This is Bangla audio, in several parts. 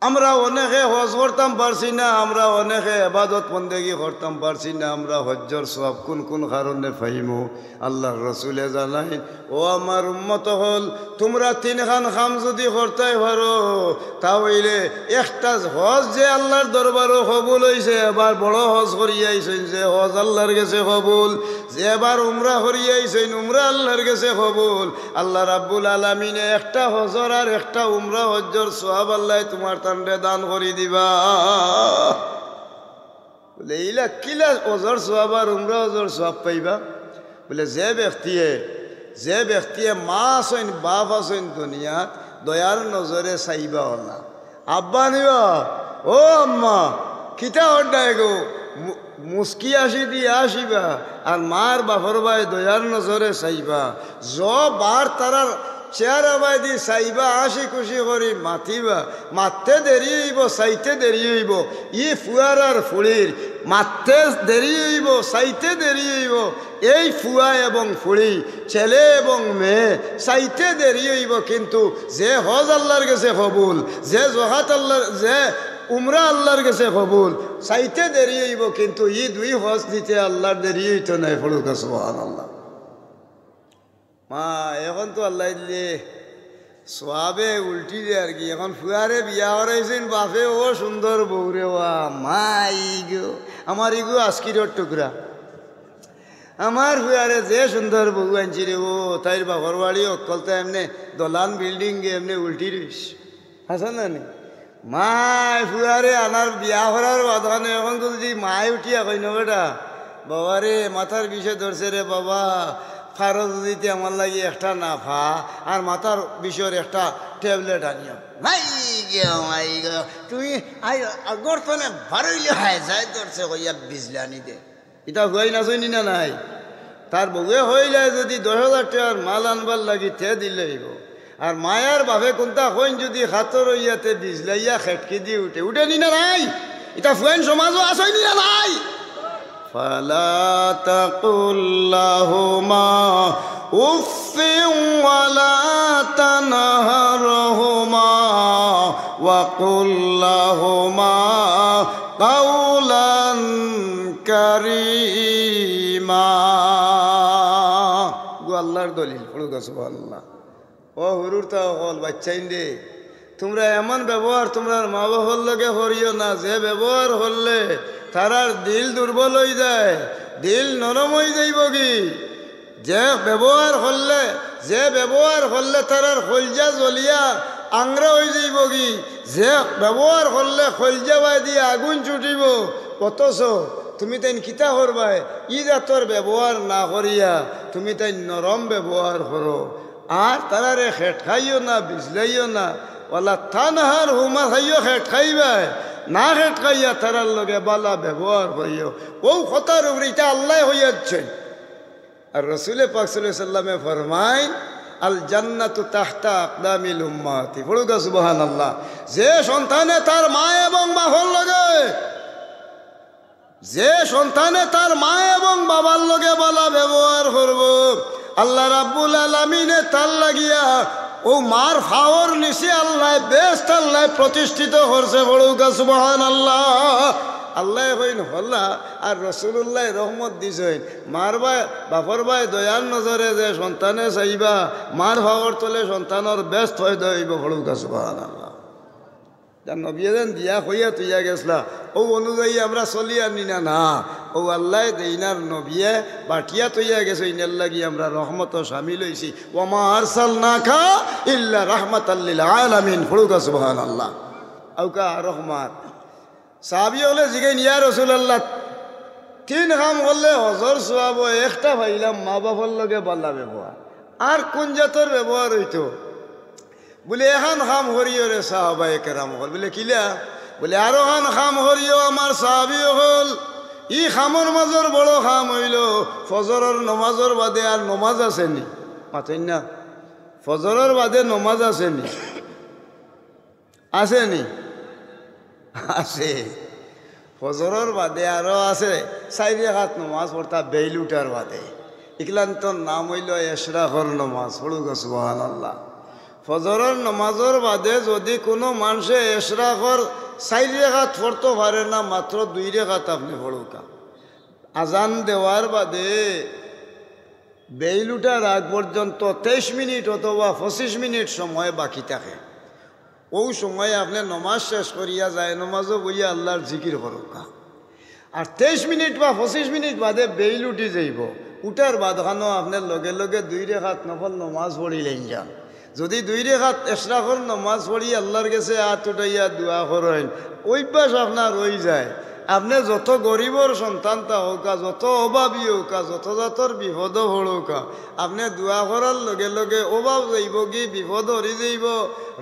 আমরা অনেকে হজ করতাম পারছি না, আমরা অনেকে ইবাদত বন্দেগি করতাম পারছি না, আমরা হজ্জর সব কোন কোন কারণে পাইমু আল্লাহর রসুলে জানাই, ও আমার উম্মত হল, তোমরা তিনখান খাম যদি করতে পারো তাহলে একটা হজ যে আল্লাহর দরবারও কবুল হয়েছে, এবার বড় হজ করিয়াইছেন যে হজ আল্লাহর কাছে কবুল, যে এবার উমরা করিয়াইছেন উমরা আল্লাহর কাছে কবুল। আল্লাহ রাব্বুল আলামিনে একটা হজর আর একটা উমরা হজ্জর সওয়াব আল্লাহ তোমার তান্ডে দান করি দিবা। বলে এইলা কিলা হজর সওয়াব আর উমরা হজর সওয়াব পাইবা? বলে যে ব্যক্তিয়ে মা আসেন বাপ আসেন দুনিয়াত দয়ার নজরে চাইবা হলা, আব্বা নিবা ও আম্মা কিতা অড্ডায় গো মুস্কি আসি দিয়ে আসিবা, আর মার বাপর ভাই দয়ার নজরে চাইবা, বার তারার চেহারা বাই দি চাইবা, আসি খুশি করি মাতিবা, মাততে দেরি হইব চাইতে দেরি হইব, ই ফুয়ার আর ফুড়ির মাততে দেরি হইব চাইতে দেরি হইব, এই ফুয়া এবং ফুড়ি ছেলে এবং মেয়ে চাইতে দেরি হইব, কিন্তু যে হজ আল্লাহর কাছে কবুল, যে জহাত আল্লাহর, যে উমরা আল্লাহর কাছে কবুল, চাইতে দেরি হইব, কিন্তু ই দুই হজ দিতে আল্লাহর দেরি হইতো নাই। ফড়ুক সুবহানাল্লাহ। মা এখন তো আল্লাহ দিলে সোয়াবে উল্টি দে আর কি, এখন ফুয়ারে বিয়া করাইছেন বাপে, ও সুন্দর বউরে, ওয়া মা ইগো আমার ইগো আজকিরর টুকরা, আমার ফুয়ারে যে সুন্দর বউ আনছি রে, ও তাইর বাপর বাড়ি অকলতে এমনি দলান বিল্ডিং এমনি উল্টি রইস হাসান না নি। মায় ফুয়ারে আনার বিয়া করার বাধানে এখন তো যদি মায় উঠিয়া কই না বেটা বাবারে মাথার বিষে ধরছে রে বাবা, ফারজ দিতে আমার লাগে একটা নাফা আর মাথার বিষয়ের একটা ট্যাবলেট আনিও। মাই গে তুমি গর্তনে ভারইলে হায় যায় ধরছে কইয়া বিজলানি দে, এটা হই না শুনি না নাই, তার বউয়ে হইলে যদি 10,000 টাকার মাল আনবার লাগি তে দিলেইব, আর মায়ার বাপে কোনটা হইন যদি হাতর হইয়াতে বিজলাইয়া খেটকি দিয়ে উঠে উঠেনি না নাই, এটা ফুয়াইন সমাজও আসইনি না নাই। ফালা তাকুল লাহুমা উফফিন ওয়ালা তানহারহুমা ওয়া কুল লাহুমা কাওলান কারীমা। গো আল্লাহর দলিল পড়ুক সুবহানাল্লাহ। ও হুরুর তা হল বাচ্চাইন দে, তোমরা এমন ব্যবহার তোমরা মা বাবার লগে করিও না যে ব্যবহার হলে তারার দিল দুর্বল হয়ে যায়, দিল নরম হয়ে যাইব কি, যে ব্যবহার করলে তারার খলজা জ্বলিয়া আংরা হয়ে যাইব কি, যে ব্যবহার করলে খলজা বাই দিয়ে আগুন ছুটিব, অথচ তুমি তাই কিতা করবাই ই জাতর ব্যবহার না করিয়া তুমি তাই নরম ব্যবহার করো, আর তারারে খেট খাইও না বিজলাইও না, ওলা থানহার হুমা খাইও খেট খাইবাই না, খেট খাইয়া তারার লগে বালা ব্যবহার করিও। ও কথার উপরে এটা আল্লাহ হইয়াছেন। আর রসুল পাক সাল্লাল্লাহু আলাইহি সাল্লামে ফরমায় আল জান্নাতু তাহতা আকদামিল উম্মাতি। পড়ুক সুবহানাল্লাহ। যে সন্তানে তার মা এবং বাবার লগে, যে সন্তানে তার মা এবং বাবার লগে বালা ব্যবহার করব, আল্লাহ রাব্বুল আলামিনে তার লাগিয়া ও মার ফাওয়ার নিচে আল্লাহ বেস্ট আল্লাহ প্রতিষ্ঠিত করছে। পড়ুক সুবহানাল্লাহ। আল্লাহ হইন হল্লা আর রসুল্লাহ রহমত দিছেন, মার ভাই বাপর ভাই দয়ার নজরে যে সন্তানে চাইবা মার ভাগর তলে সন্তানের ব্যস্ত হয়ে দইব। পড়ুক সুবহানাল্লাহ। যার নবিয়ে যেন দিয়া হইয়া তুইয়া গেছলা ও অনুযায়ী আমরা চলি আনি না, না ও আল্লাহ দেইনার নবিয়ে বাটিয়া তৈয়া গেছে, ইনার লাগি আমরা রহমত শামিল হইছি। ওমা আরসালনাকা ইল্লা রাহমাতাল লিল আলামিন। পড়ুক সুবহানাল্লাহ। আউকা রহমাত সাহাবী হলে জিগাইন ইয়া রাসূলুল্লাহ, 3 কাম করলে হজর সওয়াব, একটা ভাইলাম মা বাবার লগে বালা ব্যবহার, আর কোন জাতর ব্যবহার হইতো? বলে এখন খাম হরিও রে সাহাবায়ে কেরাম হল। বলে কিলা? বলে আরো খান খাম হরিও আমার সাহাবী হল। ই খামর মাজর বড় খাম হইল ফজরের নমাজর বাদে। আর নমাজ আসেনি মাতেন না, ফজরের বাদে নমাজ আসেনি? আসেনি? আছে। ফজরের বাদে আরো আছে 4 রাকাত নমাজ পড়তা বেইল উঠার বাদে। এগুলান তোর নাম হইল এশরাফর নমাজ। পড়ুক সুবহানাল্লাহ। ফজরের নমাজের বাদে যদি কোনো মানুষে এশরাকর 4 রাকাত পড়তে পারে না, মাত্র 2 রাকাত আপনি পড়ুকা। আজান দেওয়ার বাদে বেইল উঠার আগ পর্যন্ত 23 মিনিট অথবা 25 মিনিট সময় বাকি থাকে। ওই সময়ে আপনি নমাজ শেষ করিয়া যায় নমাজও বইয়া আল্লাহর জিকির করুকা। আর 23 মিনিট বা 25 মিনিট বাদে বেইল উঠি যাইব। উঠার বাদখানো আপনার লগে লগে 2 রাকাত নফল নমাজ পড়িলেন যান। যদি 2 রাকাত এশরাকর নমাজ পড়ি আল্লাহর কাছে হাত উঠাইয়া দোয়া করেন, অভ্যাস আপনার রয়ে যায়। আপনি যত গরিবর সন্তানটা হোকা, যত অভাবী হোকা, যত জাতর বিপদ হড়ৌকা, আপনি দোয়া করার লগে লগে অভাব যাইব কি বিপদ হরি যাইব।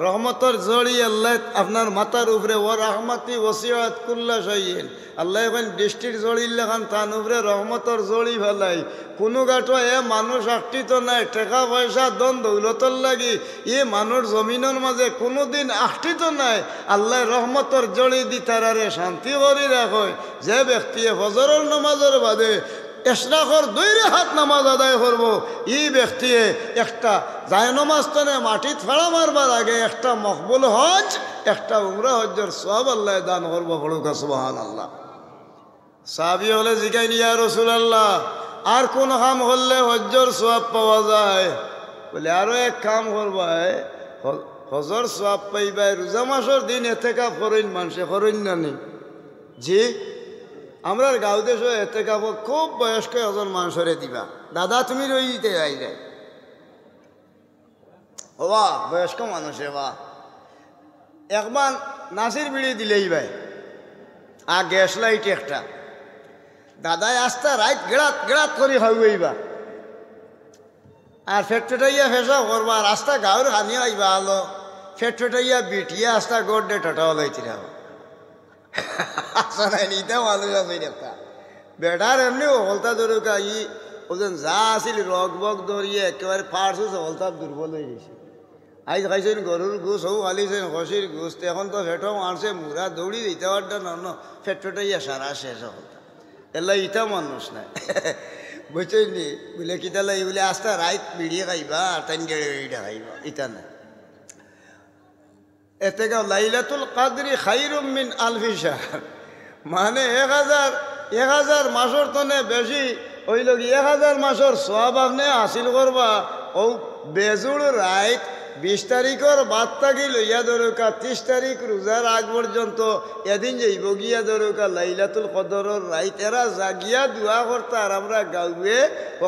রহমতর জড়ি আল্লাহ আপনার মাথার উপরে ও রহমতি ওসিয়াত কুল্লা শাইইন, আল্লাহ এখন দৃষ্টির জড়ির লেখান তান উপরে রহমতর জড়ি ফেলাই। কোনো গাটো এ মানুষ আষ্টিত নাই, টাকা পয়সা দন দৌলতর লাগি এ মানুষ জমিনের মাঝে কোনোদিন আষ্টিত নাই। আল্লাহ রহমতর জড়ি দি তারারে শান্তি করি রাখয়। যে ব্যক্তিয়ে ফজরের নামাজের বাদে এশরাকর 2 রাকাত নামাজ আদায় করব, এই ব্যক্তিয়ে একটা জায়নামাজ তনে মাটিত ফাড়া মারবার আগে একটা মকবুল হজ, একটা উমরা হজ্জের সওয়াব আল্লাহ দান করব। পড়ুকা সুবহানাল্লাহ। সাহাবী হলে জিগাইন, ইয়া রাসূলুল্লাহ আর কোন কাম করলে হজ্জের সওয়াব পাওয়া যায়? বলে আরো এক কাম করবাই, হজর সওয়াব পাইবাই। রোজা মাসের দিন এতেকাফ করেন, মানুষে করেন না নি? জি, আমরা গাঁও দেশে এতেকাফ খুব বয়স্ক এজন মানুষরে দিবা। দাদা তুমি রই দিতে যাই যায় ও বা বয়স্ক মানুষে বা একবার নাসির বিড়ি দিলেই ভাই আর গ্যাস লাইট একটা দাদাই আস্তা রাইত গেড়াত গেড়াত করে খাইবা আর ফেটফেটাইয়া ফেসা করবা। রাস্তা গাঁর হানি আইবা আলো ফেটফেটাইয়া বিটিয়া আস্তা গোড ডে টাটা লাইতিরা আসা নাই নিতে মানুষ আছে একটা বেটার এমনি হলতা ধরুকা ই ওজন যা আসিল রগ বগ ধরিয়ে একেবারে ফার্স হলতা দুর্বল হয়ে গেছে। আইজ খাইছেন গরুর ঘুষ হও আলিছেন খসির ঘুষ, এখন তো ফেটো মারছে মুরা দৌড়ি দিতে পারটা না ফেটফেটাইয়া সারা শেষ হলতা এলা ইটা মানুষ নাই বুঝছেন নি? বলে কিতালা এই বলে আস্তা রাইত বিড়িয়ে খাইবা আর টাইন গেড়ে বেড়িটা খাইবা, ইটা না। এতে গাও লাইলাতুল কাদরি খাইরুম মিন আলফি শাহর, মানে 1000 মাসের তনে বেশি হইল কি 1000 মাসের সওয়াব আপনি হাসিল করবা। ও বেজুড় রাইত 20 তারিখের বাদ থাকি লইয়া ধরুকা 30 তারিখ রোজার আগ পর্যন্ত এদিন যাইব গিয়া ধরুকা লাইলাতুল কদরের রাইত এরা জাগিয়া দোয়া করতা আর আমরা গাঁয়ে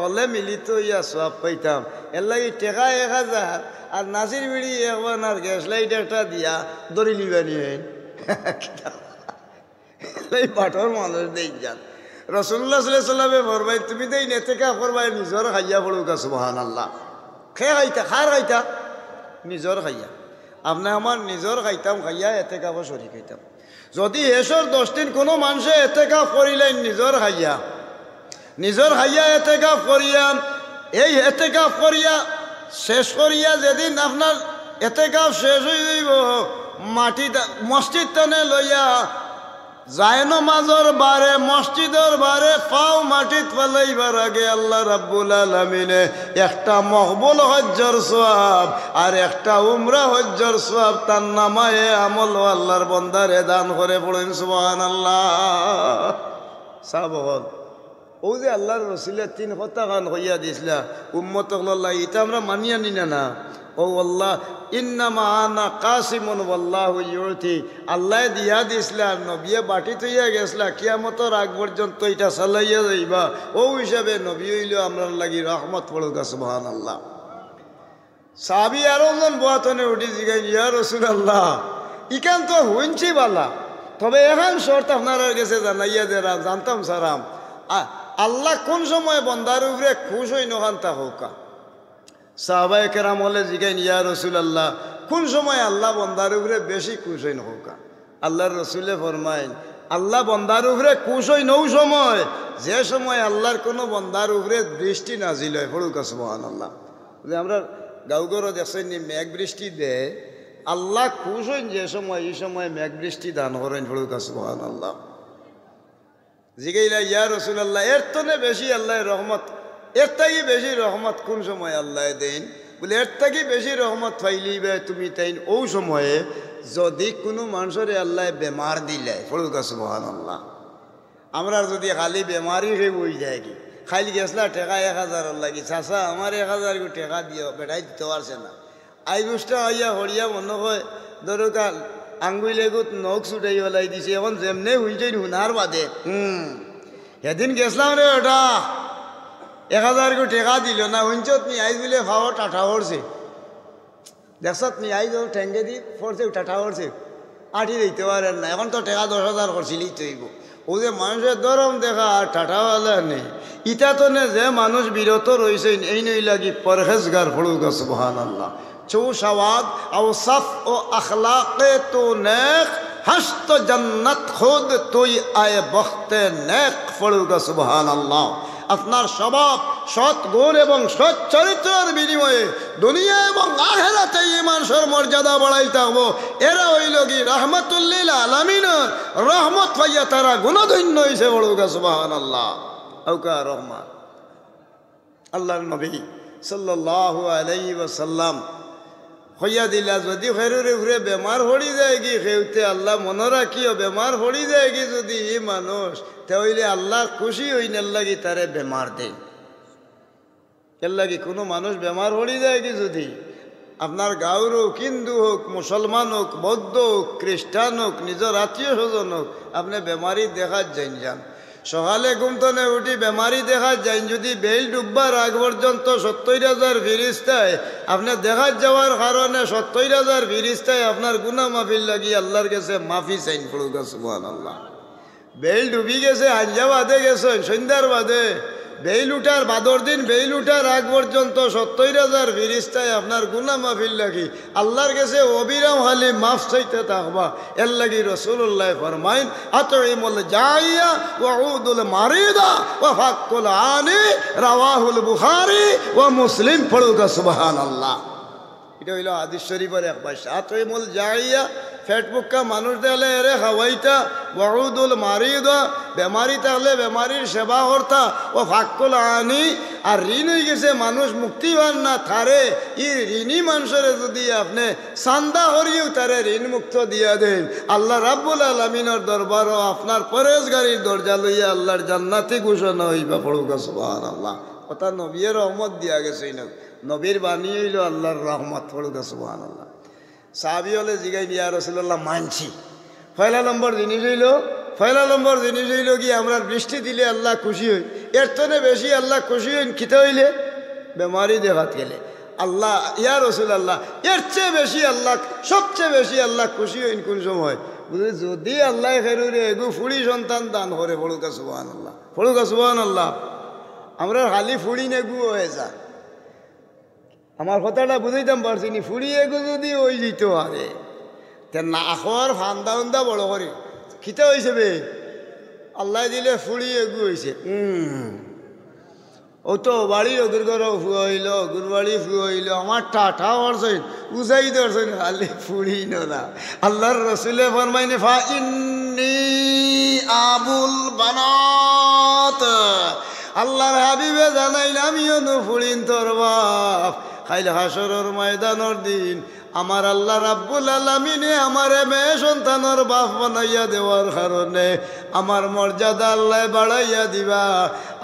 হলে মিলিত হইয়া সওয়াব পাইতাম। এর লাগি টেকা 1000 আর নাসির বিড়ি একবার আর গ্যাস লাইট একটা দিয়া দড়ি লিবা নিয়ে এই পাঠর মানুষ দেই যান। রাসূলুল্লাহ সাল্লাল্লাহু আলাইহি ওয়াসাল্লামে ফরমাই তুমি দেই নেতেকা করবাই নিজর খাইয়া পড়ুকা সুবহানাল্লাহ। খে খাইতা খার খাইতা নিজর খাইয়া আপনি আমার নিজর খাইতাম খাইয়া এতেকাফ শরীক হইতাম। যদি এসর 10 দিন কোনো মানুষে এতেকাফ করিলেন নিজর খাইয়া এতেকাফ করিয়া এই এতেকাফ করিয়া শেষ করিয়া যেদিন আপনার এতেকাফ শেষ হয়ে যাইব মাটি মসজিদ টানে লইয়া জায়নামাজের বারে মসজিদের বারে পাও মাটিত ফেলাইবার আগে আল্লাহ রাব্বুল আলামিনে একটা মকবুল হজ্জের সওয়াব আর একটা উমরা হজ্জের সওয়াব তার নামায়ে আমল আল্লাহর বান্দারে দান করে পড়েন সুবহানাল্লাহ। সাবহল ও যে আল্লাহর রাসূলের 3 কথা গান হইয়া দিছিলা উম্মতক আল্লাহ এটা আমরা মানিয়া নি না। ও আল্লাহ ইন্নামা আনা কাসিমুন ওয়াল্লাহু ইউতি, আল্লাহ দিয়া দিছিলা নবিয়ে বাটি তৈয়া গেছলা কিয়ামতের আগ পর্যন্ত এটা চালাইয়া যাইবা। ও হিসাবে নবী হইল আমরার লাগি রহমত পড়ুকা সুবহানাল্লাহ। সাহাবী আরো জন বয়াতনে উঠি জিগাই ইয়া রাসূলুল্লাহ ইকান তো হুইনছি বালা, তবে এখন শর্ত আপনার কাছে জানাইয়া দেরা জানতাম সারাম আল্লাহ কোন সময় বন্দার উপরে খুশ হই নখান তা হোকা। সাহাবায়ে কেরাম হলে জিগাইন ইয়া রাসূলুল্লাহ কোন সময় আল্লাহ বন্দার উপরে বেশি খুশ হই নৌকা? আল্লাহর রাসূলে ফরমাইন আল্লাহ বন্দার উপরে খুশ হই নৌ সময় যে সময় আল্লাহর কোনো বন্দার উপরে বৃষ্টি নাজিল হয় পড়ুকা সুবহানাল্লাহ। যে আমরা গাঁওঘরে দেখছেন মেঘ বৃষ্টি দেয় আল্লাহ খুশ হইন যে সময় এই সময় মেঘ বৃষ্টি দান করেন পড়ুকা সুবহানাল্লাহ। জিগাইলা ইয়া রাসূলুল্লাহ এর তনে বেশি আল্লাহ রহমত এর তাই বেশি রহমত কোন সময় আল্লাহ দেন? বলে এর থেকে বেশি রহমত পাইলিবে তুমি তাই ও সময়ে যদি কোনো মানুষের আল্লাহ বেমার দিলে পড়ুকা সুবহানাল্লাহ। আমরা যদি খালি বেমারি হয়ে বই যায় কি খাইলি গেছলা টেকা 1000 লাগি চাষা আমার 1000 টেকা দিও বেটাই দিতে পারছে না। আই বুঝটা হইয়া হরিয়া মনে হয় দরকার আঙ্গুলে গুত নখ ছুটাই ওলাই দিছে এখন যেমনে হইছে হুনার বাদে সেদিন গেছলাম রে ওটা 1000 টেকা দিল না হুঁচত নি আইজ বলে ভাও টাটা পড়ছে দেখছত নি আইজ ঠেঙ্গে দি পড়ছে টাটা পড়ছে আঠি দিতে পারেন না এখন তো টেকা 10,000 করছিলি তৈব ও যে মানুষের দরম দেখা আর টাটাওয়ালা নেই ইটা তো নে যে মানুষ বিরত রয়েছে এই নই লাগি পরহেজগার পড়ুকা সুবহানাল্লাহ। চৌ সওয়াদ আওসাফ ও আখলাকে তো নেক হস্ত জন্নত খুদ তুই আয়ে বখতে নেক পড়ুকা সুবহানাল্লাহ। আপনার স্বভাব সৎ গুণ এবং সৎ চরিত্রের বিনিময়ে দুনিয়া এবং আখিরাতে এই মানুষের মর্যাদা বাড়াই থাকবো। এরা হইল কি রাহমাতুল্লিল আলামিনের রহমত পাইয়া তারা গুণধন্য হয়েছে বড়ুকা সুবহানাল্লাহ। আউকা রহমান আল্লাহর নবী সাল্লাল্লাহু আলাইহি ওয়াসাল্লাম হইয়া দিলা যদি ফেরুরে ঘুরে বেমার হড়ি যায় কি খেউতে আল্লাহ মনে রাখিও বেমার হড়ি যায় কি যদি এই মানুষ তাহলে আল্লাহ খুশি হইনার লাগি তারে বেমার দেন এর লাগি কোনো মানুষ বেমার হড়ি যায় কি যদি আপনার গাঁর হোক হিন্দু হোক মুসলমান হোক বৌদ্ধ হোক খ্রিস্টান হোক নিজের আত্মীয় স্বজন হোক আপনি বেমারি দেখার যান সকালে ঘুমতনে উঠি বেমারি দেখা যায় যদি বেল ডুববার আগ পর্যন্ত 70,000 ফিরিস্তায় আপনি দেখা যাওয়ার কারণে 70,000 ফিরিস্তায় আপনার গুনাহ মাফির লাগি আল্লাহর কাছে মাফি চাইন পড়ুকা সুবহানাল্লাহ। বেল ডুবি গেছে আঞ্জা বাদে গেছেন সন্ধ্যার বাদে বেইল উঠার বাদর দিন বেইল উঠার আগ পর্যন্ত 70,000 ফিরিস্তায় আপনার গুনাহ মাফির লাগি আল্লাহর কাছে অবিরাম হালি মাফ চাইতে থাকবা। এর লাগি রাসূলুল্লাহ ফরমাইন আতইমুল জাইয়া ওয়া উদুল মারিদা ওয়া ফাকুল আনি রাওয়াহুল বুখারী ওয়া মুসলিম পড়ুকা সুবহানাল্লাহ। এটা হইল হাদিস শরীফের এক ভাষা। আতইমুল জাইয়া ফেটবুক্কা মানুষ দেখলে এরে খাওয়াইতা ওয়াউদুল মারিদা বেমারি থাকলে বেমারির সেবা করতা ও ফাক্কুল আনি আর ঋণ হয়ে গেছে মানুষ মুক্তি পান না থারে ই ঋণী মানুষের যদি আপনি চান্দা হরিও তারে ঋণ মুক্ত দিয়া দেন আল্লাহ রাব্বুল আলামিনের দরবারও আপনার পরেশগারির দরজা লইয়া আল্লাহর জান্নাতি ঘোষণা হইবা পড়ুকা সুবহানাল্লাহ। কথা নবীর রহমত দিয়া গেছে না নবীর বাণী হইল আল্লাহর রহমত পড়ুকা সুবহানাল্লাহ। সাহাবী হলে জিগাই দিয়া রাসূলুল্লাহ মানছি পয়লা নম্বর জিনিস হইল কি আমরা বৃষ্টি দিলে আল্লাহ খুশি হই এর তনে বেশি আল্লাহ খুশি হইন খিতে হইলে বেমারি দেখাত গেলে আল্লাহ ইয়া রাসূলুল্লাহ এর চেয়ে বেশি আল্লাহ সবচেয়ে বেশি আল্লাহ খুশি হইন কোন সময় বুঝলি যদি আল্লাহ খেরুরে এগু ফুড়ি সন্তান দান করে পড়ুকা সুবহানাল্লাহ। আমরা খালি ফুড়ি নেগু হয়ে যা আমার কথাটা বুঝাইতাম পারছি নি ফুড়ি এগু যদি ওই যেত আরে তে না খাওয়ার ফান্দা উন্দা বড় করে খিতে হয়েছে বে আল্লাহ দিলে ফুড়ি এগু হয়েছে ও তো বাড়ি অগুর ঘর ফুয়া হইল অগুর বাড়ি ফুয়া হইল আমার টাটা করছেন উজাই ধরছেন খালি ফুড়ি না আল্লাহর রসুলে ফরমাইনে ফা ইন্নি আবুল বানাত আল্লাহর হাবিবে জানাইল আমিও নো ফুড়িন তোর বাপ খাইলে হাসরের ময়দানের দিন আমার আল্লাহ রাব্বুল আলামিনে আমারে মেয়ে সন্তানের বাপ বানাইয়া দেওয়ার কারণে আমার মর্যাদা আল্লাহ বাড়াইয়া দিবা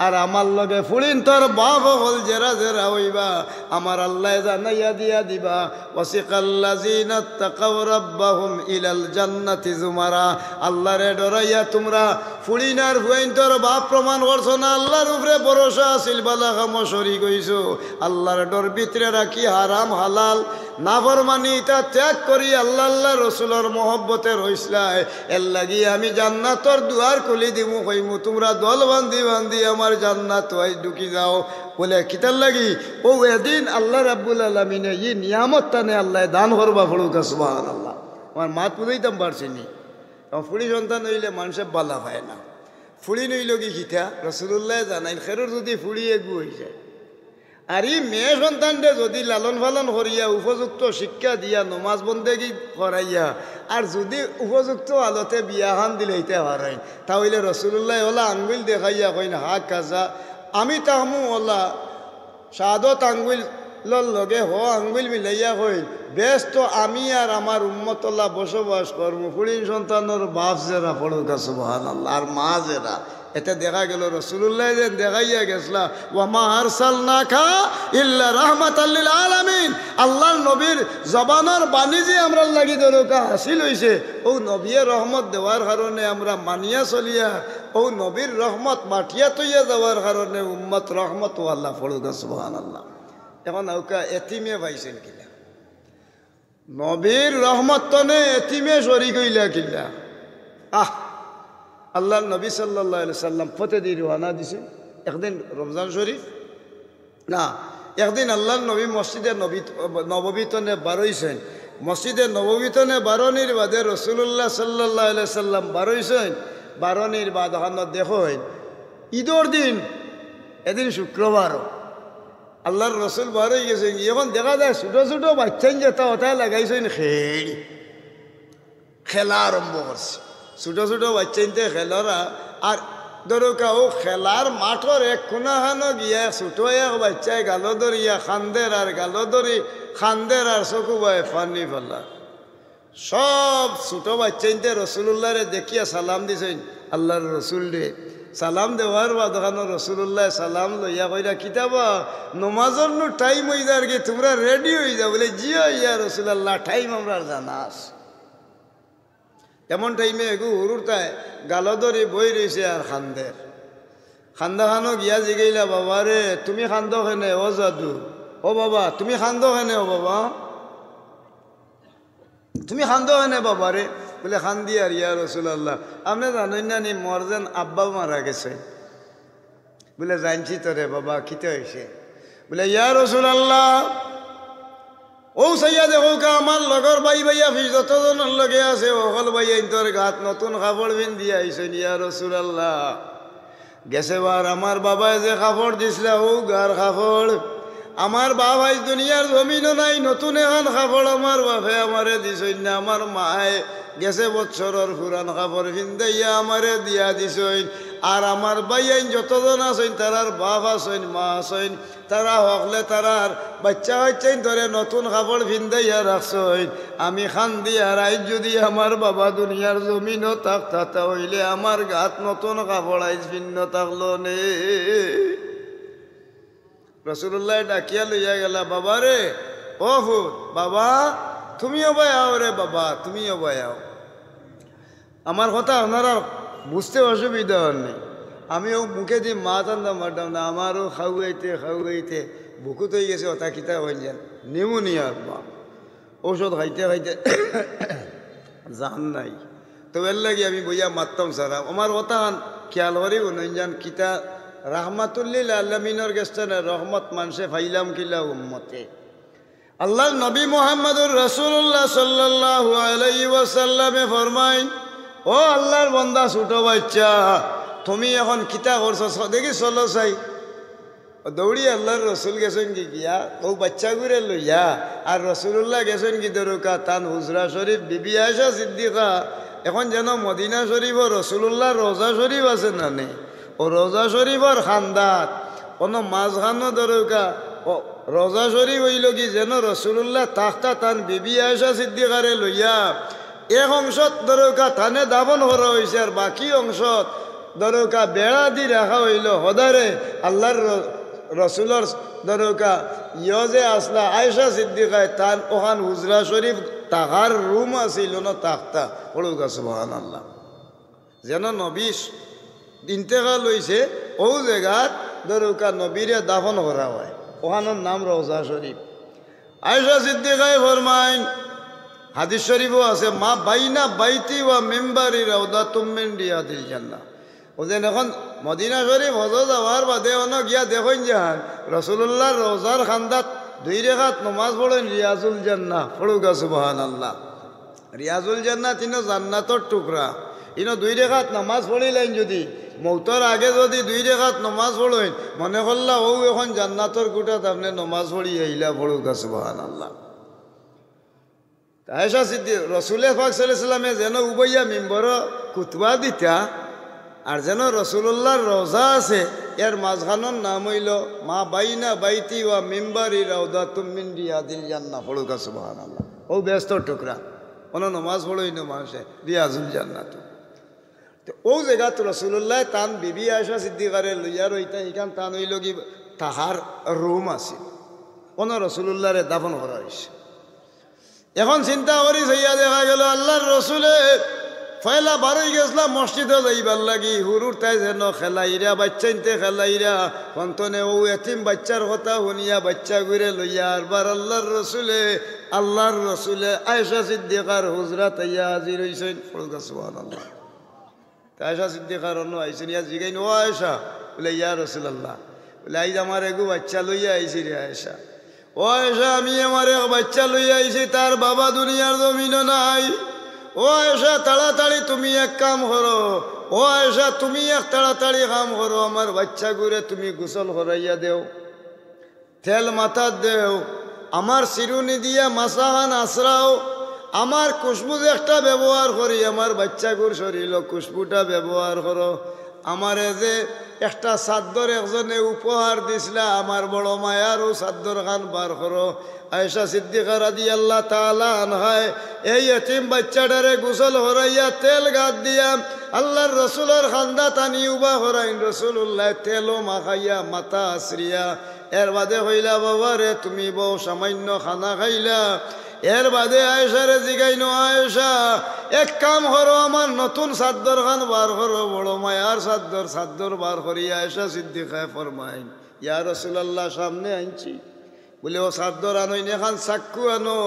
আর আমার লগে ফুড়িন তোর বাপ হল জেরা জেরা হইবা আমার আল্লাহ জানাইয়া দিয়া দিবা ওয়াসিকাল্লাযিনা তাকাউ রাব্বাহুম ইলাল জান্নাতি জুমারা আল্লাহরে ডরাইয়া তোমরা ফুড়িনার ফুইন তোর বাপ প্রমাণ করছো না আল্লাহর উপরে ভরসা আছিল বালা কাম শরীক হইছো আল্লাহর ডর ভিতরে রাখি হারাম হালাল নাফরমানি এটা ত্যাগ করি আল্লাহ আল্লাহ রসুলের মহব্বতের হইসলায় এর লাগি আমি জান্নাতর দুয়ার খুলি দিমু কইমু তোমরা দল বান্ধি বান্ধি আমার জান্নাত হই ঢুকি যাও বলে কিতার লাগি ও এদিন আল্লাহ রাব্বুল আলামিনে ই নিয়ামত তানে আল্লাহ দান করবা পড়ুকা সুবহানাল্লাহ। আমার মাত বুঝাইতাম পারছি নি ফুড়ি সন্তান হইলে মানুষের বালা পায় না ফুড়ি নইল কি খিতা রাসূলুল্লাহ জানাই খেরুর যদি ফুড়ি এগু হয়ে যায় আর এই মেয়ে সন্তানরে যদি লালন পালন করিয়া উপযুক্ত শিক্ষা দিয়া নমাজ বন্দেগি করাইয়া আর যদি উপযুক্ত আলোতে বিয়াহান দিলে হইতে পারেন তাহলে রাসূলুল্লাহ ওলা আঙ্গুল দেখাইয়া কইন হা কাজা আমি তাহমু ওলা শাহাদত আঙ্গুল লগে হ আঙ্গুল মিলাইয়া কইল বেশ তো আমি আর আমার উম্মতল্লাহ বসবাস করবো ফুড়িন সন্তানের বাপ জেরা পড়ুকা সুবহানাল্লাহ আর মা জেরা এটা দেখা গেল রাসূলুল্লাহ যে দেখাইয়া গেছলা ওয়ামা আরসালনাকা ইল্লা রাহমাতাল লিল আলামিন আল্লাহর নবীর জবানের বাণী যে আমরা লাগি দরকা হাসিল হইছে ও নবীর রহমত দেওয়ার কারণে আমরা মানিয়া চলিয়া ও নবীর রহমত মাটিয়া তৈয়া যাওয়ার কারণে উম্মত রহমত আল্লাহ পড়ুকা সুবহানাল্লাহ এখন ওকা এতিমে পাইছেন কিনা নবীর রহমত তনে এতিমে শরীক হইলা কিনা আল্লাহর নবী সাল্লাল্লাহু আলাইহি সাল্লাম প্রতিদিন রওনা দিছে একদিন রমজান শরীফ না একদিন আল্লাহর নবী মসজিদে নববীতনে বারইছেন মসজিদে নববীতনে বারণীর বাদে রাসূলুল্লাহ সাল্লাল্লাহু আলাইহি সাল্লাম বারইছেন বারণীর বাদ ওখানে দেখো ঈদর দিন এদিন শুক্রবার আল্লাহর রসুল বারই গেছে এখন দেখা যায় ছোটো ছোটো বাচ্চাই যেটা ওটাই লাগাইছেন খেলা আরম্ভ করছে ছোটো ছোটো বাচ্চাইতে খেলরা আর দরকা ও খেলার মাঠর এক কোনাখানো গিয়া ছোটো এক বাচ্চায় গালো ধরিয়া খান্দের আর গালো ধরি খান্দের আর চকু বাই ফানি ফেলা সব ছোটো বাচ্চাইতে রসুল্লাহরে দেখিয়া সালাম দিছেন আল্লাহর রসুল রে সালাম দেওয়ার বাদ রসুল্লাহ সালাম লইয়া কইরা কিতাবা নমাজর নো টাইম হয়ে যার কি তোমরা রেডি হয়ে যাও বলে জিও ইয়া রসুল্লাহ টাইম আমরা জানাস এমন টাইমে এগু হুরুরতায় গালদরি বই রয়েছে আর খান্দের খান্দা খানো গিয়া জিগাইলা বাবা রে তুমি খান্দ খেনে ও জাদু ও বাবা তুমি খান্দ খেনে ও বাবা তুমি খান্দ খেনে বাবা রে বলে খান্দি আর ইয়া রসুল্লাহ আপনি জানেন না নি মরজেন আব্বা মারা গেছে বলে জানছি তো রে বাবা খিতে হয়েছে বলে ইয়া রসুল্লাহ ও সাইয়া দেখো কা আমার লগর ভাই ভাইয়া ফিস যতজনের লগে আছে অকল ভাইয়া তোর গাত নতুন কাপড় পিন্ধি আইসেন ইয়া রসুল্লাহ গেছে বার আমার বাবায় যে কাপড় দিছিল ও গার কাপড় আমার বাবাই দুনিয়ার জমিনও নাই নতুন এখন কাপড় আমার বাপে আমারে দিছই না আমার মায়ে গেছে বছরের পুরান কাপড় পিন্দাইয়া আমারে দিয়া দিছইন আর আমার বাইয়াইন যতজন আছেন তারার বাপ আছেন মা আছেন তারা হকলে তারার বাচ্চা হচ্ছেন ধরে নতুন কাপড় পিন্দাইয়া রাখছইন আমি খান দিয়া রাইজ যদি আমার বাবা দুনিয়ার জমিনও থাকতা হইলে আমার গাত নতুন কাপড় আইজ ভিন্ন থাকলো নে রসুল্লাহ ডাকিয়া লইয়া গেলা বাবা রে ও ফুট বাবা তুমিও বায়াও রে বাবা তুমিও বায়াও আমার কথা আপনারা বুঝতে অসুবিধা হন নেই আমিও মুখে দিয়ে মা টান্দা মারতাম না আমারও খাওয়াইতে বুকুত হয়ে গেছে ওটা কিতা হয়ে যান নিউমোনিয়ার মা ঔষধ খাইতে খাইতে জান নাই তো এর লাগে আমি বইয়া মারতাম সারা আমার ওটা খেয়াল করি উনজান কিতা রাহমাতুল্লিল আলামিনের গেস্টানে রহমত মানুষে ফাইলাম কিলা উম্মতে আল্লাহ নবী মোহাম্মদুর রাসূলুল্লাহ সাল্লাল্লাহু আলাইহি ওয়াসাল্লামে ফরমায় ও আল্লাহর বান্দা ছোট বাচ্চা তুমি এখন কিতা করছো দেখি চলো চাই দৌড়ি আল্লাহর রসুল গেছেন কি গিয়া ও বাচ্চা ঘুরে লইয়া আর রসুল্লাহ গেছেন কি দরকা তান হুজরা শরীফ বিবি আয়েশা সিদ্দিকা এখন যেন মদিনা শরীফ ও রসুল্লাহ রোজা শরীফ আছে না নেই ও রোজা শরীফর খান্দাত কোনো মাঝখানো দরকা ও রোজা শরীফ হইল কি যেন রসুল্লাহ তাখতা তান বিবি আয়েশা সিদ্দিকারে লইয়া এক অংশত দরকা থানে দাবন করা হয়েছে আর বাকি অংশত দরকা বেড়া দি রাখা হইল হদারে আল্লাহর রসুলর দরকা ইয়জে আসলা আয়েশা সিদ্দিকায় তান ওখান হুজরা শরীফ তাহার রুম আসিল না তাখতা পড়ুকা সুবহানাল্লাহ যেন নবী ইন্তেকাল হয়েছে ও জায়গাত দরকা নবীরে দাফন করা হয় ওখানোর নাম রওজা শরীফ আয়েশা সিদ্দিকায় ফরমাইন হাদিস শরীফও আছে মা বাইনা বাইতি ওয়া মেম্বারি রাউদাতুম মিন রিয়াদিল জান্নাহ ও যেন এখন মদিনা শরীফ হজ যাওয়ার বাদে অন গিয়া দেখেন যান রসুল্লাহর রোজার খান্দাত 2 রাকাত নমাজ পড়েন রিয়াজুল জান্নাহ পড়ুকা সুবহানাল্লাহ রিয়াজুল জান্নাহ তিনো জান্নাতর টুকরা ইনো 2 রাকাত নামাজ পড়িলেন যদি মৌতর আগে যদি 2 রাকাত নমাজ পড়েন মনে করলা ও এখন জান্নাতর গুটাত আপনি নমাজ পড়ি আইলা পড়ুকা সুবহানাল্লাহ আয়েশা সিদ্দিক রসুল পাক সাল্লাল্লাহু আলাইহি ওয়াসাল্লামে যেন উবাইয়া মিম্বর কুতবা দিতা আর যেন রসুল্লাহর রোজা আছে এর মাঝখানোর নাম হইল মা বাইনা বাইতি ওয়া মিম্বারি রাউদাতুম মিন রিয়াদিল জান্নাহ পড়ুকা সুবহানাল্লাহ। ও ব্যস্ত টুকরা কোনো নমাজ পড়ই না মানুষে রিয়াজুল জান্নাত। তো ও জায়গাত রসুল্লাহ তান বিবি আয়েশা সিদ্দিকারে লইয়া রইতা এখান তান হইল কি তাহার রুম আছে কোনো রসুল্লাহরে দাফন করা হয়েছে। এখন চিন্তা করি হইয়া দেখা গেল আল্লাহর রসুলে ফয়লা বারোই গেছিলাম মসজিদে যাইবার লাগি হুরুর তাই যেন খেলাইরা বাচ্চা ইনতে খেলাইরা কন্তনে ও এতিম বাচ্চার কথা শুনিয়া বাচ্চা ঘুরে লইয়া আরবার আল্লাহর রসুলে আয়েশা সিদ্দিকার হুজরা তাইয়া হাজির হইছেন। সুবহানাল্লাহ। আয়েশা সিদ্দিকার অন্য আইসেন ইয়া জিগাইন ও আয়েশা বলে ইয়া রাসূলুল্লাহ বলে আইজ আমার এগু বাচ্চা লইয়া আইছি রে আয়েশা। ও আয়েশা আমি আমার এক বাচ্চা লইয়া আইছি তার বাবা দুনিয়ার জমিনও নাই। ও আয়েশা তাড়াতাড়ি তুমি এক কাম করো, ও আয়েশা তুমি এক তাড়াতাড়ি কাম করো, আমার বাচ্চা ঘুরে তুমি গোসল করাইয়া দেও, তেল মাথা দেও, আমার চিরুনি দিয়া মাসাহান আশ্রাও, আমার খুশবু একটা ব্যবহার করি, আমার বাচ্চা ঘুর শরীর খুশবুটা ব্যবহার করো। আমারে যে একটা চাদর একজনে উপহার দিছিলা আমার বড় মায়ারও চাদর খান বার করো। আয়েশা সিদ্দিকা রাদিয়াল্লাহু তাআলা আনহায় এই এতিম বাচ্চাটারে গোসল হরাইয়া তেল গাত দিয়া আল্লাহর রসুলের খান্দা টানি উবা হরাইন। রসুল্লাহ তেলও মাখাইয়া মাথা আশ্রিয়া এর বাদে হইলা বাবা রে তুমি বউ সামান্য খানা খাইলা। এর বাদে আয়েশারে জিগাইনো আয়েশা এক কাম করো আমার নতুন চাদর খান বার করো, বড় মায়ার চাদর বার করি। আয়েশা সিদ্দিকায় ফরমাইন ইয়া রাসূলুল্লাহ সামনে আনছি বলে ও চাদর আনোইন এখান চাক্কু আনো,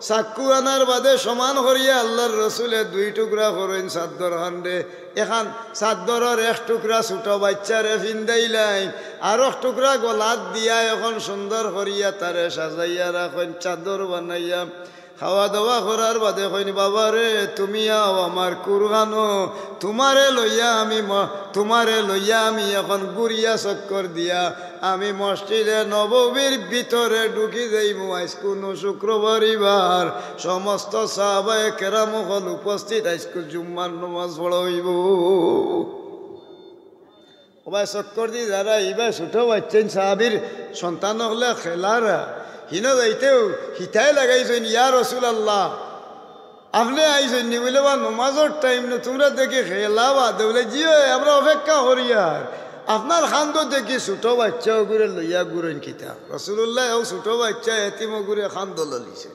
চাক্কু আনার বাদে সমান করিয়া আল্লাহর রসুলে দুই টুকরা করেন চাদর খান রে। এখান চাদরের এক টুকরা ছোট বাচ্চারে ফিন্দাইলাইন আর এক টুকরা গলাত দিয়া এখন সুন্দর করিয়া তারে সাজাইয়া রাখেন চাদর বানাইয়া। খাওয়া দাওয়া করার বাদে কইনি বাবা রে তুমি আও আমার কুরবানো, তোমারে লইয়া আমি এখন গুড়িয়া চক্কর দিয়া আমি মসজিদে নববীর ভিতরে ঢুকি যাইমু। আজ কোনো শুক্রবারিবার সমস্ত সাহাবায়ে কেরাম হল উপস্থিত, আজকে জুম্মার নামাজ পড়াইব। ওবাই চক্কর দি যারা এইবার ছোট বাচ্চেন সাহাবীর সন্তান হলে খেলারা হিনা যাইতেও হিতাই লাগাইছেন ইয়া রাসূলুল্লাহ আপনি আইছেন নি বলে বা নমাজের টাইম না তোমরা দেখি খেলা বা বলে জিও আমরা অপেক্ষা করি আর আপনার খান্দ দেখি ছোট বাচ্চা ঘুরে লইয়া ঘুরেন কিতা। রাসূলুল্লাহ ও ছোট বাচ্চা এতিম ঘুরে খান্দ ললিছে।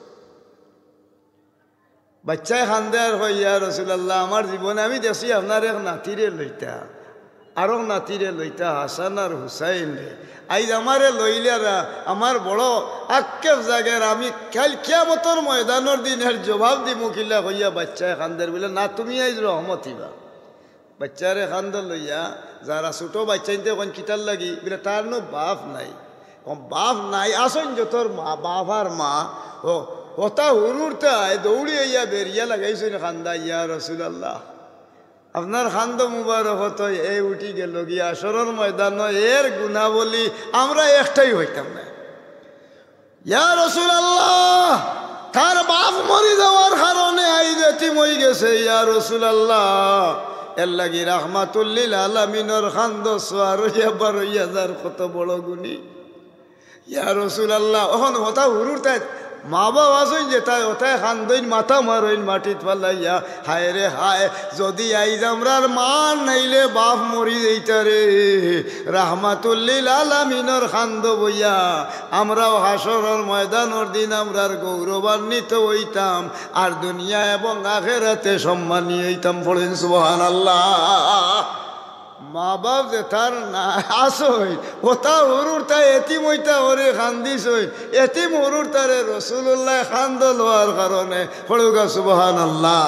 বাচ্চায় খান্দে আর হয় ইয়া রাসূলুল্লাহ আমার জীবনে আমি দেখছি আপনার এক নাতিরে লইতা আরো নাতিরে লইতা হাসান আর হুসাইন রে। আইজ আমারে লইলারা আমার বড় আক্ষেপ জাগের আমি কাল কিয়ামতের ময়দানের দিনের জবাব দিমু কিলা হইয়া বাচ্চায় খান্দের বলে না তুমি আইজ রহমত হইবা। বাচ্চারে খান্দ লইয়া যারা ছোট বাচ্চাইতে কোন কিতার লাগি বলে তার নো বাপ নাই আসন যতর মা বাপ আর মা ও ওটা হুরুরতে দৌড়ি আইয়া বেরিয়া লাগাইছেন খান্দা ইয়া রাসূলুল্লাহ আপনার খান্দ মুবারক হতো এই উঠি গেল গিয়া আসরের ময়দান এর গুণা বলি আমরা একটাই হইতাম না। ইয়া রাসূলুল্লাহ তার বাপ মরি যাওয়ার কারণে আইজ এতিম হই গেছে। ইয়া রাসূলুল্লাহ এর লাগি রাহমাতুল লিল আলামিনের খান্দ সোয়ার হইয়া 12,000 কত বড় গুণী। ইয়া রাসূলুল্লাহ ওহন হতা হুরুর তাই মা বাবা আসইন যে তাই ওটাই খান্দইন মাথা মারইন মাটিত ফালাইয়া হায় রে হায় যদি আইজ আমরার মা নাইলে বাপ মরি যাইতারে। রাহমাতুল লিল আলামিনের খান্দ বইয়া আমরাও হাসরের ময়দানের দিন আমরার গৌরবান্বিত হইতাম আর দুনিয়া এবং আখিরাতে সম্মানী হইতাম। পড়েন সুবহানাল্লাহ। মা বাপ যে তার না আসই ওটা হরুর তাই এতিম হইতা হরে খান্দিসই এতিম হরুর তারে রাসূলুল্লাহ খান্দ লওয়ার কারণে পড়ুগা সুবহানাল্লাহ।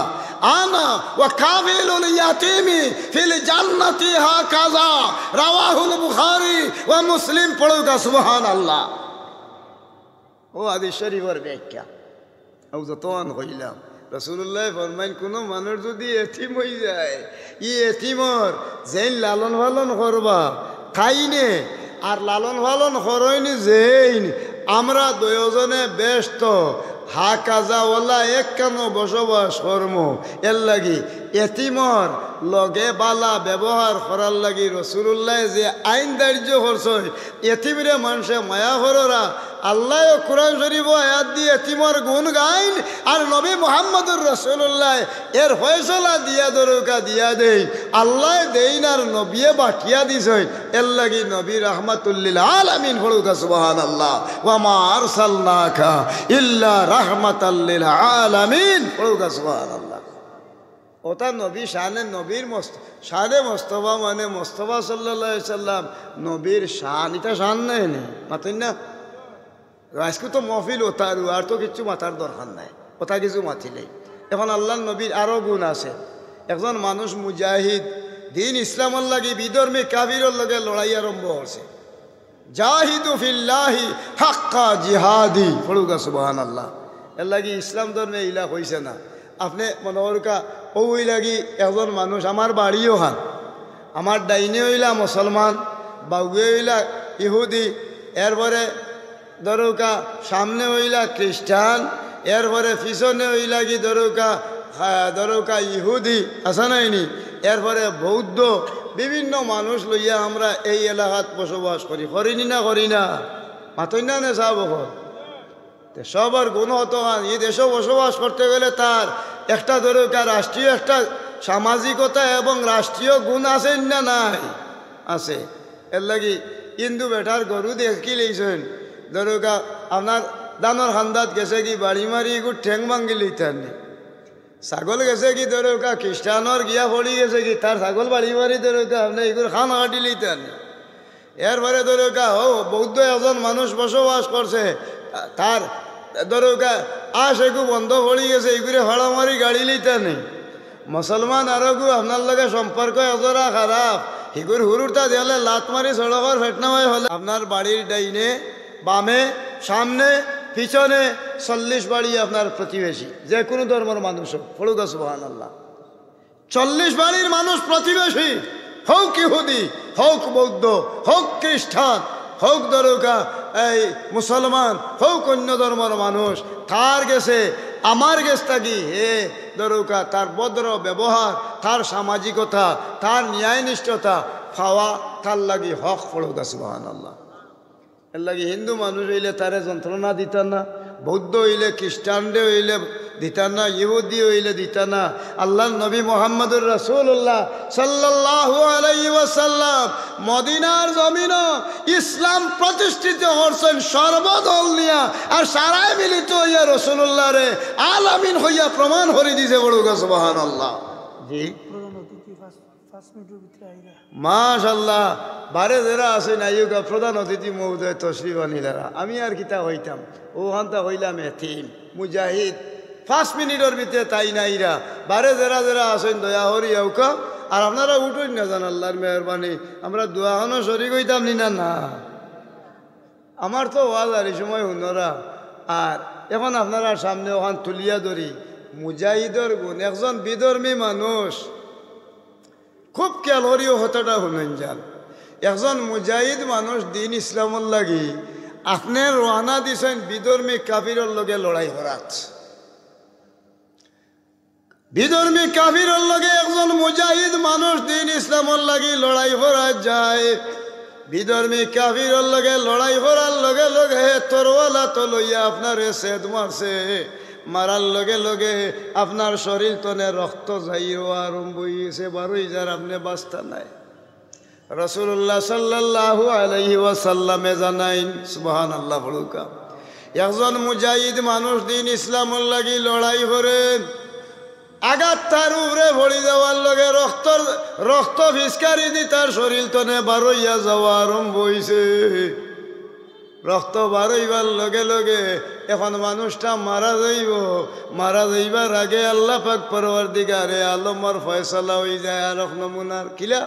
আনা ওয়া কাবিলুল ইয়াতিমি ফিল জান্নাতি হাকাযা রাওয়াহুল বুখারী ওয়া মুসলিম। পড়ুগা সুবহানাল্লাহ। ও হাদিস শরীফের ব্যাখ্যা ও যতন হইলাম রাসূলুল্লাহ ফরমাইন কোনো মানুষ যদি এতিম হয়ে যায় ই এতিমর যেন লালন পালন করবা খাইনে আর লালন পালন করইনি যেইন আমরা দুজনে ব্যস্ত হা কাজাওয়ালা এক কেন বসবাস কর্ম এর লাগি এতিমর লগে বালা ব্যবহার করার লাগি রসুল্লাহ যে আইন দার্য করছে এতিমরে মানুষে মায়া হররা আল্লাহ কোরআন শরীফ আয়াত দিয়ে এতিমর গুণ গাইন আর নবী মুহাম্মদুর রসুল্লাহ এর ফয়সলা দিয়া দরকা দিয়া দেই আল্লাহ দেইন আর নবিয়ে বাটিয়া দিছে এর লাগি নবী রাহমাতুল্লিল আলামিন পড়ুকা সুবহানাল্লাহ ওয়া মা আরসালনাকা ইল্লা রাহমাতাল লিল আলামিন পড়ুকা সুবহানাল্লাহ। ওটা নবী শানে নবীর শানে মোস্তফা মানে মোস্তফা সাল্লাল্লাহু আলাইহি সাল্লাম নবীর শান এটা শান নাই মাতেন না আজকে তো মহফিল ওতার আর তো কিছু মাথার দরকার নাই ওটা কিছু মাতিলেই এখন আল্লাহর নবীর আরও গুণ আছে একজন মানুষ মুজাহিদ দিন ইসলামর লাগি বিধর্মী কাফিরের লগে লড়াই আরম্ভ হচ্ছে জাহিদু ফিল্লাহি হাক্কা জিহাদি পড়ুকা সুবহানাল্লাহ এর লাগি ইসলাম ধর্মে ইলা হইছে না আপনি মনে করুকা ওই লাগি একজন মানুষ আমার বাড়িও হান আমার ডাইনে হইলা মুসলমান বাউয়ে হইলা ইহুদি এরপরে ধরুকা সামনে হইলা খ্রিস্টান এরপরে পিছনে হইলা কি ধরুকা ইহুদি আসা নাইনি এরপরে বৌদ্ধ বিভিন্ন মানুষ লইয়া আমরা এই এলাকাত বসবাস করিনি না করি না মাতই না নে সাহ সবার গুণ হতো এই দেশে বসবাস করতে গেলে তার একটা ধরুকা রাষ্ট্রীয় একটা সামাজিকতা এবং রাষ্ট্রীয় গুণ আছে না নাই আছে এর লাগি হিন্দু বেটার গরু দেখি লইছেন ধরুকা আপনার দানোর খান্দাত গেছে কি বাড়ি মারি এগুলো ঠেং ভাঙ্গি লইতেন ছাগল গেছে কি ধরুকা খ্রিস্টানর গিয়া পড়ি গেছে কি তার ছাগল বাড়ি মারি ধরুকা আপনি এগুলো খান হাঁটি লইতেন এরপরে ধরুকা বৌদ্ধ একজন মানুষ বসবাস করছে তার ধরুকা এগু বন্ধ পড়ি গেছে এগুলো হড়া মারি গাড়ি লইতেন মুসলমান আরো গু আপনার লগে সম্পর্ক এজরা খারাপ হিগুর হুরুরটা দিলে লাত মারি সড়কর ফেটনামাই হলে আপনার বাড়ির ডাইনে বামে সামনে পিছনে 40 বাড়ি আপনার প্রতিবেশী যে কোনো ধর্মের মানুষ হোক পড়ুকা সুবহানাল্লাহ 40 বাড়ির মানুষ প্রতিবেশী হোক ইহুদি হোক বৌদ্ধ হোক খ্রিস্টান হোক ধরুকা এই মুসলমান হোক অন্য ধর্মের মানুষ তার গেছে আমার গেছটা কি হে ধরুকা তার ভদ্র ব্যবহার তার সামাজিকতা তার ন্যায়নিষ্ঠতা খাওয়া তার লাগি হক পড়ুকা সুবহানাল্লাহ। এর লাগে হিন্দু মানুষ হইলে তারে যন্ত্রণা দিতাম না বৌদ্ধ হইলে খ্রিস্টানরে হইলে দিতাম না ইহুদি হইলে দিতাম না আল্লাহর নবী মুহাম্মদুর রাসূলুল্লাহ সাল্লাল্লাহু আলাইহি ওয়াসাল্লাম মদিনার জমিন ইসলাম প্রতিষ্ঠিত করছেন সর্বদল নিয়া আর সারাই মিলিত হইয়া রাসূলুল্লাহ রে আলামিন হইয়া প্রমাণ করে দিছে বড়ুকা সুবহানাল্লাহ। জি মাশাল্লাহ বারে যারা আছে নাইকা প্রধান অতিথি মহোদয় তশরিফ আনিলারা আমি আর কিতা হইতাম ওখানটা হইলাম এতিম মুজাহিদ 5 মিনিটের ভিতরে তাই নাইরা বারে যারা আছেন দয়া হরি আউকা আর আপনারা উঠুন না জান আল্লাহর মেহরবানি আমরা দোয়াখানো শরীক হইতাম নি না আমার তো ওয়াজ আর এই সময় হুনরা আর এখন আপনারা সামনে ওখান তুলিয়া ধরি মুজাহিদর গুণ একজন বিধর্মী মানুষ খুব ক্যালোরিও হতাটা শুনেন যান একজন মুজাহিদ মানুষ দিন ইসলামর লাগি আপনি রওনা দিছেন বিধর্মী কাফিরের লগে লড়াই করাত বিধর্মী কাফিরের লগে একজন মুজাহিদ মানুষ দিন ইসলামর লাগি লড়াই করা যায় বিধর্মী কাফিরের লগে লড়াই করার লগে লগে তরওয়ালা তো লইয়া আপনার সেদ মারছে মারার লগে লগে আপনার শরীর তনে রক্ত যাইও আরম্ভ হয়েছে বারোই যার আপনি বাস্তা নাই রাসূলুল্লাহ সাল্লাল্লাহু আলাইহি ওয়াসাল্লামে জানাইন সুবহানাল্লাহ বলুকা একজন মুজাহিদ মানুষ দিন ইসলামর লাগি লড়াই করেন আঘাত তার উপরে ভরি যাওয়ার লগে রক্ত ফিসকারি দি তার শরীর তনে বারোইয়া যাওয়া আরম্ভ হয়েছে রক্ত বারইবার লগে লগে এখন মানুষটা মারা যাইবার আগে আল্লাহ পাক পরওয়ারদিগারে আলমর ফয়সালা হয়ে যায় আর এক নমুনার কিলা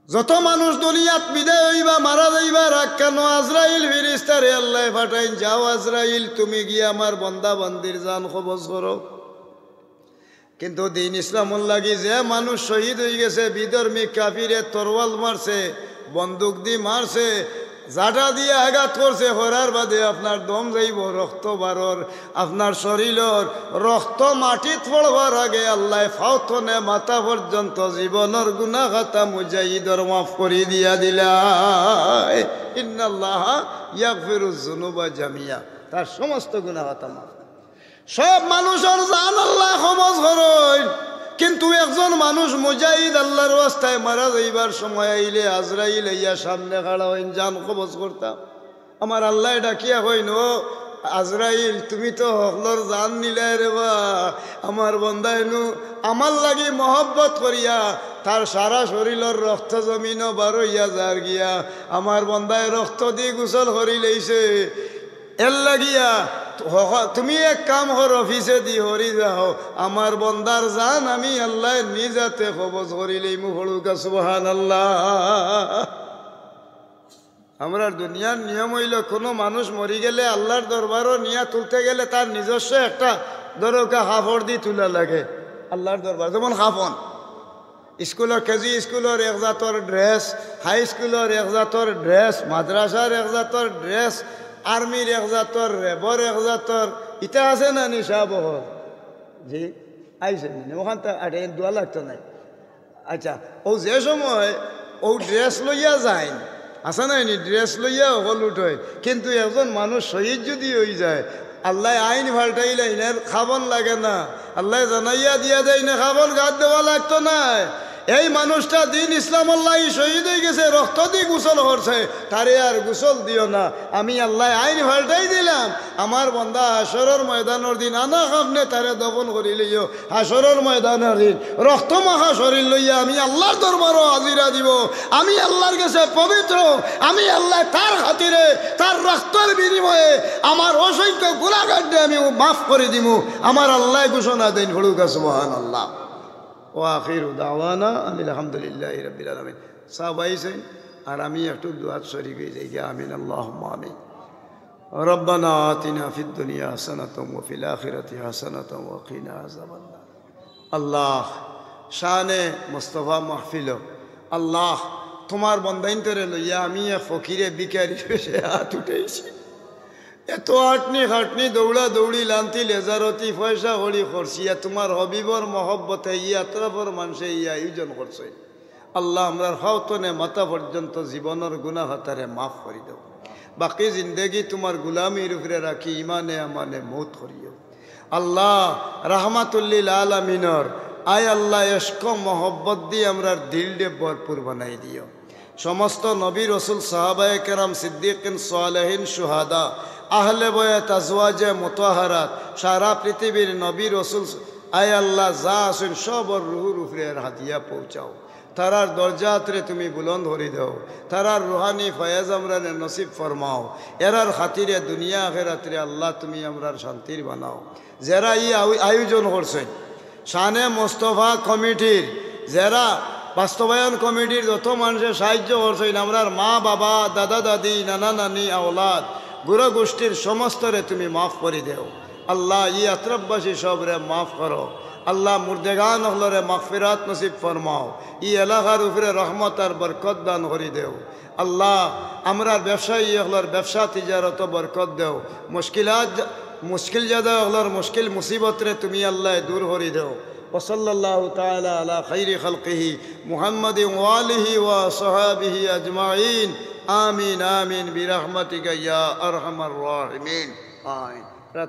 যত মানুষ দুনিয়াত বিদায় হইবা মারা যাইবার আগ কেন আজরাইল ফিরিস্তারে আল্লাহ পাঠাইন যাও আজরাইল তুমি গিয়ে আমার বন্দা বান্দির জান কবজ করো কিন্তু দিন ইসলামুল লাগি যে মানুষ শহীদ হয়ে গেছে বিধর্মী কাফিরে তরওয়াল মারছে বন্দুক দি মারছে জাটা দিয়ে আঘাত করছে, হরার বাদে আপনার দম যাইব, রক্ত বারর, আপনার শরীরের রক্ত মাটিত পড়বার আগে আল্লাহ ফাউথনে মাথা পর্যন্ত জীবনের গুনাহ খাতা মুজাহিদর মাফ করে দিয়া দিলা। ইন্নাল্লাহ ইয়াগফিরুজ যুনুবা জামিয়া, তার সমস্ত গুনাহ খাতা মাফ। সব মানুষের জান আল্লাহ ক্ষমা করেন, কিন্তু একজন মানুষ মুজাহিদ আল্লাহর রাস্তায় মারা যাইবার সময় আইলে আজরাইল ইয়া সামনে খাড়া হইন, জান কবজ করতাম। আমার আল্লাহ ডাকিয়া হইন, ও আজরাইল তুমি তো হকলর জান নিলাই রে বা, আমার বন্দায় নু আমার লাগি মহব্বত করিয়া তার সারা শরীরের রক্ত জমিনও বারো ইয়া যার গিয়া আমার বন্দায় রক্ত দিয়ে গোসল করি লইছে। এর লাগিয়া তুমি এক কাম কর, অফিসে দি হরি যাও, আমার বন্দার জান আমি আল্লাহ নিজাতে কবজ করিলেই মুখড়ুকা সুবহানাল্লাহ। আমরা দুনিয়ার নিয়ম হইল কোনো মানুষ মরি গেলে আল্লাহর দরবারও নিয়া তুলতে গেলে তার নিজস্ব একটা দরকা কাপড় দিয়ে তুলা লাগে আল্লাহর দরবার। যেমন কাফন, স্কুলের কেজি স্কুলের এক জাতর ড্রেস, হাই স্কুলের এক জাতর ড্রেস, মাদ্রাসার এক জাতর ড্রেস, আর্মির এক জাতর, রেবর এক জাতর, ইটা আছে না নিশা বহর? জি আইসে ওখান থেকে দোয়া লাগতো নাই। আচ্ছা, ও যে সময় ও ড্রেস লইয়া যায়, আসা নাই নি ড্রেস লইয়া হল উঠয়, কিন্তু একজন মানুষ শহীদ যদি হয়ে যায় আল্লাহ আইন পাল্টাইলে ইনার খাবন লাগে না, আল্লাহ জানাইয়া দিয়া দেয় না খাবন গাছ দেওয়া লাগতো না। এই মানুষটা দিন ইসলাম আল্লাহ শহীদ হয়ে গেছে, রক্ত দিয়ে গোসল করছে, তারে আর গোসল দিও না, আমি আল্লাহ আইন পাল্টাই দিলাম। আমার বন্দা হাসরের ময়দানের দিন আনা খাবনে তারে দফন করি লইও, হাসরের ময়দানের দিন রক্ত মাখা শরীর লইয়া আমি আল্লাহর দরবারও হাজিরা দিব। আমি আল্লাহর কাছে পবিত্র, আমি আল্লাহ তার খাতিরে তার রক্তের বিনিময়ে আমার অসংখ্য গুনাহগারকে আমি মাফ করে দিব। আমার আল্লাহ ঘোষণা দেন, হলুকা সুবহানাল্লাহ। ও আখিরু দাওয়ানা আলহামদুলিল্লাহি রাব্বিল আলামিন। সাহাবা আইছেন আর আমি একটু দুআত শরীক হয়ে যাই, আমিন আল্লাহুম্মা আমিন। রব্বানা আতিনা ফিদ দুনিয়া হাসানাতাও ওয়া ফিল আখিরাতি হাসানাতাও ওয়া কিনা আযাবান্নার। আল্লাহ শানে মুস্তাফা মাহফিল, আল্লাহ তোমার বন্দাইন্তরে লইয়া আমি ফকিরে বিকারি সে হাত উঠেছি, এত আটনি খাটনি দৌড়া দৌড়ি লান্তি লেজারতি পয়সা হরি খরচিয়া তোমার হবিবর মহব্বতে ইয়া তরফর মানুষে ইয়া আয়োজন করছে। আল্লাহ আমরার হাওতনে মাথা পর্যন্ত জীবনের গুনাহ হাতারে মাফ করি দাও। বাকি জিন্দগি তোমার গুলামির উপরে রাখি ইমানে আমানে মৌত করিও। আল্লাহ রাহমাতুল্লিল আলামিনর আয় আল্লাহ এশক মহব্বত দিয়ে আমরার দিলডে ভরপুর বানাই দিও। সমস্ত নবী রসুল সাহাবায়ে কেরাম সিদ্দিকিন সালেহিন শুহাদা আহলে বয়াত আজওয়াজে মুতাহারাত সারা পৃথিবীর নবী রসুল আয় আল্লাহ যা আসেন সবর রুহুর উপরে হাতিয়া পৌঁছাও। তারার দরজাতরে তুমি বুলন্দ হরি দাও, তারার রুহানি ফয়েজ আমরারে নসিব ফরমাও। এরার খাতিরে দুনিয়া আখিরাতরে আল্লাহ তুমি আমরার শান্তির বানাও। যারা ই আয়োজন করছেন শানে মোস্তফা কমিটির, যারা বাস্তবায়ন কমিটির যত মানুষের সাহায্য করছেন, আমরার মা বাবা দাদা দাদি নানা নানি আওলাদ গুরু গোষ্ঠীর সমস্তরে তুমি মাফ করে দেও। আল্লাহ ই আত্রববাসী সবরে মাফ করো। আল্লাহ মুর্দেগান হলরে মাগফিরাত নসিব ফরমাও। ই এলাকার উপরে রহমত আর বরকত দান করে দেও। আল্লাহ আমরার ব্যবসায়ী হলর ব্যবসা তিজারত বরকত দেও। মুশকিল জাদা হলর মুশকিল মুসিবতরে তুমি আল্লাহ দূর করে দেও। ওসল্লাল্লাহু তাআলা আলা খাইরি খালকিহি মুহাম্মাদিন ওয়া আলিহি ওয়া সাহাবিহি আজমাইন। আমিন আমিন বিরহমাতিকা ইয়া আরহামার রাহিমিন। আমিন।